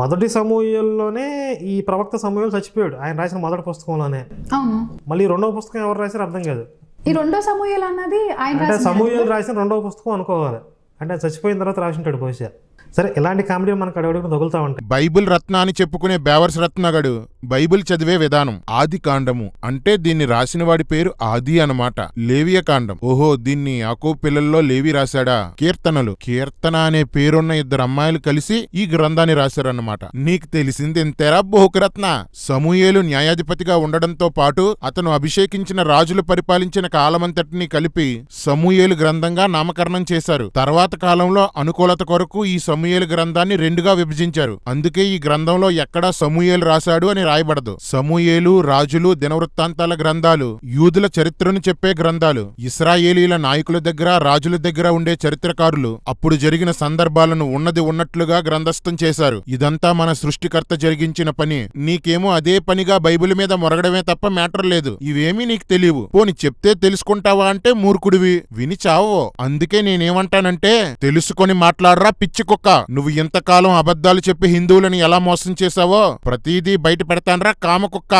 మొదటి సమూయేలులోనే ఈ ప్రవక్త సమూయేలు చచ్చిపోయాడు, ఆయన రాసిన మొదటి పుస్తకంలోనే. అవును. మళ్ళీ రెండవ పుస్తకం ఎవరు రాశారు అర్థం కాదు. ఈ రెండో సమూయేలు అన్నది ఆయన అంటే సమూయేలు రాసిన రెండవ పుస్తకం అనుకోవాలి, అంటే చచ్చిపోయిన తర్వాత రాసింటాడు బహుశా. సరే, ఇలాంటి కామెడీ మనకు అడగడానికి తగులుతా ఉంటాయి. బైబిల్ రత్న అని చెప్పుకునే బేవర్స్ రత్నగడు బైబిల్ చదివే విధానం ఆది కాండము అంటే దీన్ని రాసిన వాడి పేరు ఆది అన్నమాట. లేవియ కాండం, ఓహో దీన్ని యాకోబు పిల్లల్లో లేవి రాశాడా. కీర్తనలు, కీర్తన అనే పేరున్న ఇద్దరు అమ్మాయిలు కలిసి ఈ గ్రంథాన్ని రాశారన్నమాట. నీకు తెలిసింది ఎంతేరా బహుకరత్న. సమూయేలు న్యాయాధిపతిగా ఉండడంతో పాటు అతను అభిషేకించిన రాజులు పరిపాలించిన కాలమంతటినీ కలిపి సమూయేలు గ్రంథంగా నామకరణం చేశారు. తర్వాత కాలంలో అనుకూలత కొరకు ఈ సమూయేలు గ్రంథాన్ని రెండుగా విభజించారు. అందుకే ఈ గ్రంథంలో ఎక్కడా సమూయేలు రాశాడు అని రాయబడదు. సమూయేలు, రాజులు, దినవృత్తాంతాల గ్రంథాలు యూదుల చరిత్రను చెప్పే గ్రంథాలు. ఇశ్రాయేలీల నాయకుల దగ్గర, రాజుల దగ్గర ఉండే చరిత్రకారులు అప్పుడు జరిగిన సందర్భాలను ఉన్నది ఉన్నట్లుగా గ్రంథస్థం చేశారు. ఇదంతా మన సృష్టికర్త జరిగించిన పని. నీకేమో అదే పనిగా బైబిల్ మీద మొరగడమే తప్ప మ్యాటర్ లేదు. ఇవేమీ నీకు తెలియవు. పోని చెప్తే తెలుసుకుంటావా అంటే మూర్ఖుడివి, విని చావో. అందుకే నేనేమంటానంటే తెలుసుకొని మాట్లాడరా పిచ్చి కుక్క. నువ్వు ఇంతకాలం అబద్ధాలు చెప్పి హిందువులని ఎలా మోసం చేశావో ప్రతిదీ బయట పెడతాన్రా కామకుక్క.